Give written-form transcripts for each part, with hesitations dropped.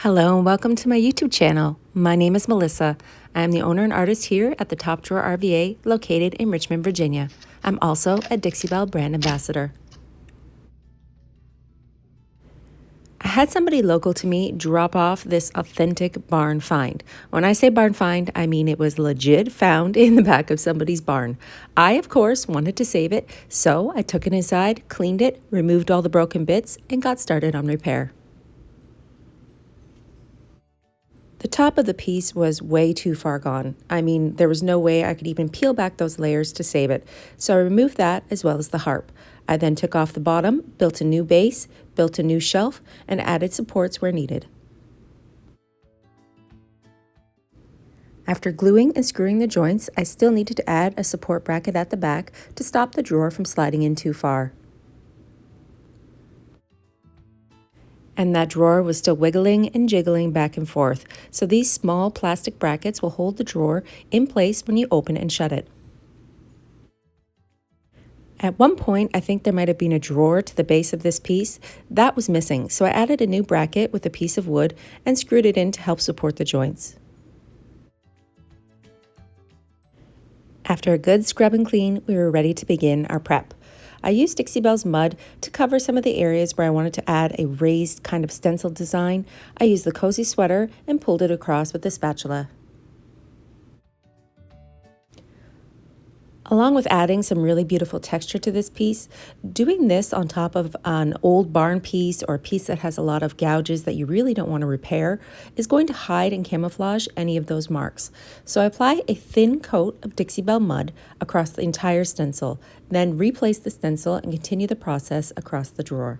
Hello and welcome to my YouTube channel. My name is Melissa. I am the owner and artist here at the Top Drawer RVA located in Richmond, Virginia. I'm also a Dixie Belle brand ambassador. I had somebody local to me drop off this authentic barn find. When I say barn find, I mean it was legit found in the back of somebody's barn. I, of course, wanted to save it, so I took it inside, cleaned it, removed all the broken bits, and got started on repair. The top of the piece was way too far gone. I mean, there was no way I could even peel back those layers to save it. So I removed that as well as the harp. I then took off the bottom, built a new base, built a new shelf, and added supports where needed. After gluing and screwing the joints, I still needed to add a support bracket at the back to stop the drawer from sliding in too far. And that drawer was still wiggling and jiggling back and forth. So these small plastic brackets will hold the drawer in place when you open and shut it. At one point, I think there might have been a drawer to the base of this piece. That was missing, so I added a new bracket with a piece of wood and screwed it in to help support the joints. After a good scrub and clean, we were ready to begin our prep. I used Dixie Belle's mud to cover some of the areas where I wanted to add a raised kind of stencil design. I used the cozy sweater and pulled it across with the spatula. Along with adding some really beautiful texture to this piece, doing this on top of an old barn piece or a piece that has a lot of gouges that you really don't want to repair is going to hide and camouflage any of those marks. So I apply a thin coat of Dixie Belle mud across the entire stencil, then replace the stencil and continue the process across the drawer.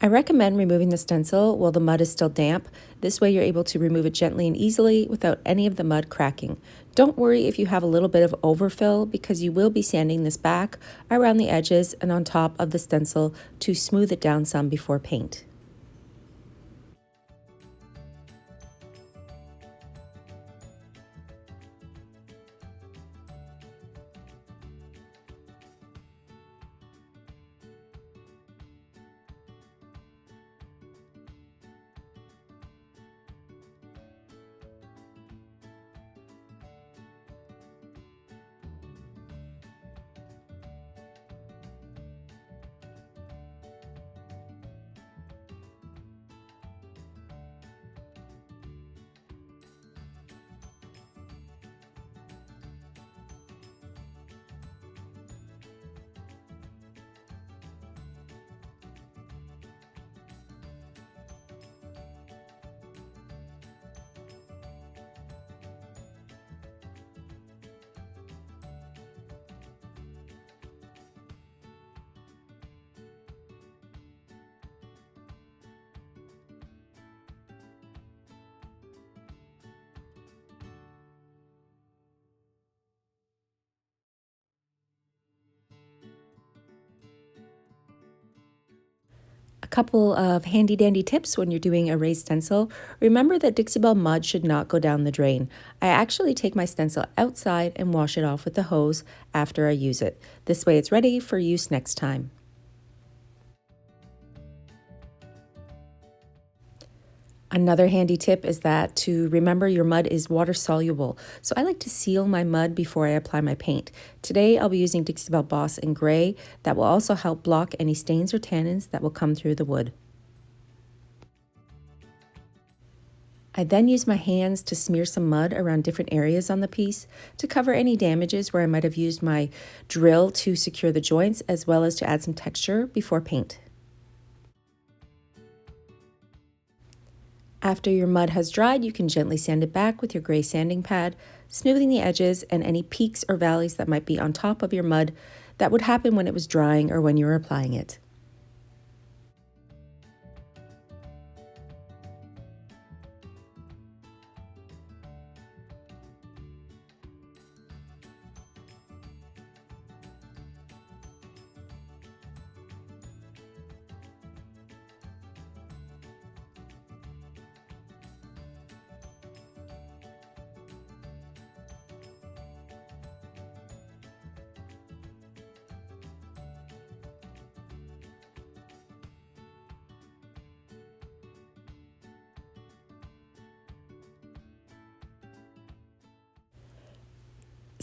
I recommend removing the stencil while the mud is still damp. This way you're able to remove it gently and easily without any of the mud cracking. Don't worry if you have a little bit of overfill because you will be sanding this back around the edges and on top of the stencil to smooth it down some before paint. A couple of handy dandy tips when you're doing a raised stencil. Remember that Dixie Belle mud should not go down the drain. I actually take my stencil outside and wash it off with the hose after I use it. This way it's ready for use next time. Another handy tip is that to remember your mud is water soluble. So I like to seal my mud before I apply my paint. Today I'll be using Dixie Belle Boss in gray. That will also help block any stains or tannins that will come through the wood. I then use my hands to smear some mud around different areas on the piece to cover any damages where I might have used my drill to secure the joints as well as to add some texture before paint. After your mud has dried, you can gently sand it back with your gray sanding pad, smoothing the edges and any peaks or valleys that might be on top of your mud that would happen when it was drying or when you were applying it.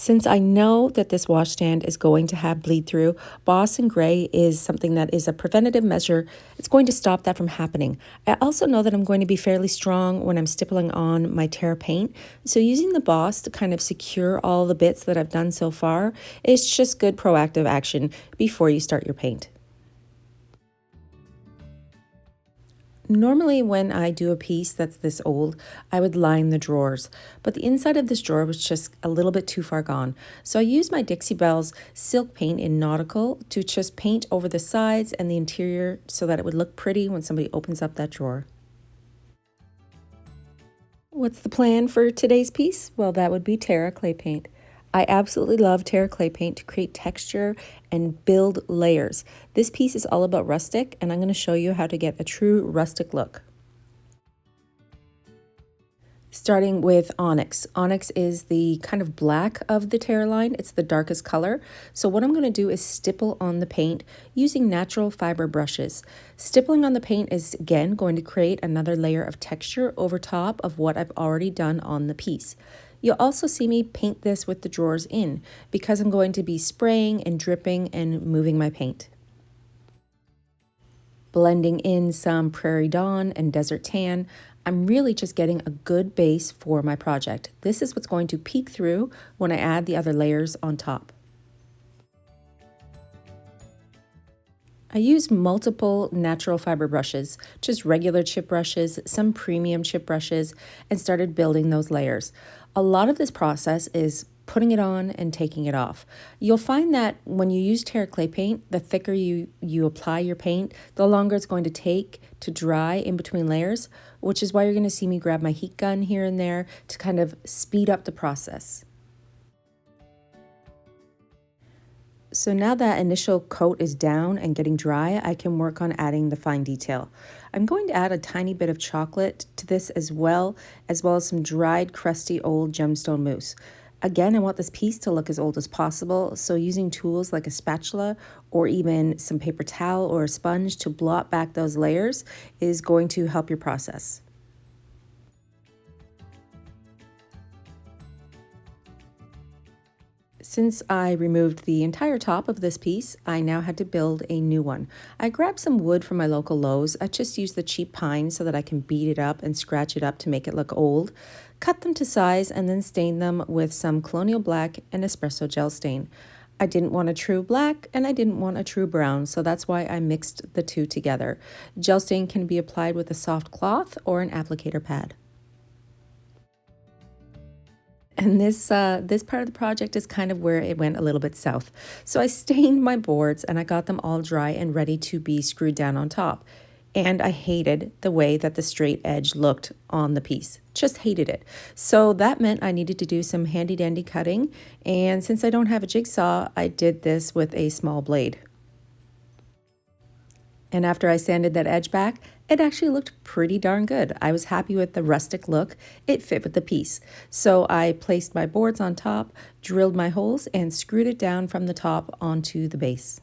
Since I know that this washstand is going to have bleed through, Boss and Gray is something that is a preventative measure. It's going to stop that from happening. I also know that I'm going to be fairly strong when I'm stippling on my Terra paint. So using the Boss to kind of secure all the bits that I've done so far, it's just good proactive action before you start your paint. Normally when I do a piece that's this old, I would line the drawers, but the inside of this drawer was just a little bit too far gone. So I used my Dixie Belle's silk paint in nautical to just paint over the sides and the interior so that it would look pretty when somebody opens up that drawer. What's the plan for today's piece? Well, that would be Terra Clay Paint. I absolutely love Terra Clay Paint to create texture and build layers. This piece is all about rustic, and I'm going to show you how to get a true rustic look. Starting with Onyx. Onyx is the kind of black of the Terra line. It's the darkest color. So what I'm going to do is stipple on the paint using natural fiber brushes. Stippling on the paint is, again, going to create another layer of texture over top of what I've already done on the piece. You'll also see me paint this with the drawers in because I'm going to be spraying and dripping and moving my paint. Blending in some Prairie Dawn and Desert Tan, I'm really just getting a good base for my project. This is what's going to peek through when I add the other layers on top. I used multiple natural fiber brushes, just regular chip brushes, some premium chip brushes, and started building those layers. A lot of this process is putting it on and taking it off. You'll find that when you use Terra Clay Paint, the thicker you apply your paint, the longer it's going to take to dry in between layers, which is why you're going to see me grab my heat gun here and there to kind of speed up the process. So now that initial coat is down and getting dry, I can work on adding the fine detail. I'm going to add a tiny bit of chocolate to this as well as some dried, crusty old gemstone mousse. Again, I want this piece to look as old as possible, so using tools like a spatula or even some paper towel or a sponge to blot back those layers is going to help your process. Since I removed the entire top of this piece, I now had to build a new one. I grabbed some wood from my local Lowe's. I just used the cheap pine so that I can beat it up and scratch it up to make it look old. Cut them to size and then stain them with some Colonial black and Espresso Gel Stain. I didn't want a true black and I didn't want a true brown, so that's why I mixed the two together. Gel stain can be applied with a soft cloth or an applicator pad. And this part of the project is kind of where it went a little bit south. So I stained my boards and I got them all dry and ready to be screwed down on top. And I hated the way that the straight edge looked on the piece. Just hated it. So that meant I needed to do some handy dandy cutting. And since I don't have a jigsaw, I did this with a small blade. And after I sanded that edge back, it actually looked pretty darn good. I was happy with the rustic look. It fit with the piece. So I placed my boards on top, drilled my holes, and screwed it down from the top onto the base.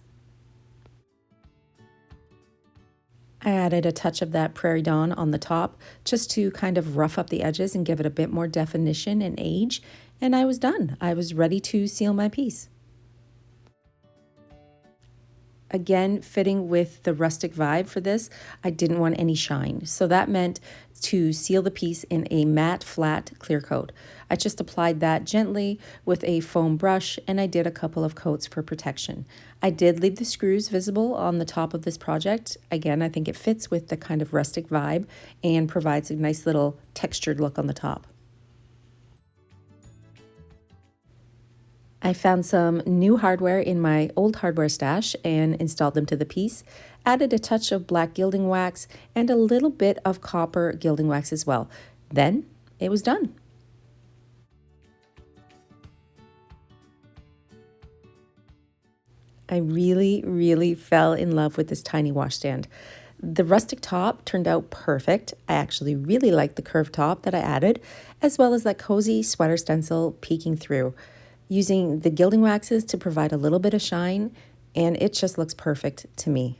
I added a touch of that Prairie Dawn on the top just to kind of rough up the edges and give it a bit more definition and age. And I was done. I was ready to seal my piece. Again, fitting with the rustic vibe for this, I didn't want any shine. So that meant to seal the piece in a matte, flat clear coat. I just applied that gently with a foam brush and I did a couple of coats for protection. I did leave the screws visible on the top of this project. Again, I think it fits with the kind of rustic vibe and provides a nice little textured look on the top. I found some new hardware in my old hardware stash and installed them to the piece, added a touch of black gilding wax and a little bit of copper gilding wax as well. Then it was done. I really fell in love with this tiny washstand. The rustic top turned out perfect. I actually really liked the curved top that I added, as well as that cozy sweater stencil peeking through. Using the gilding waxes to provide a little bit of shine, and it just looks perfect to me.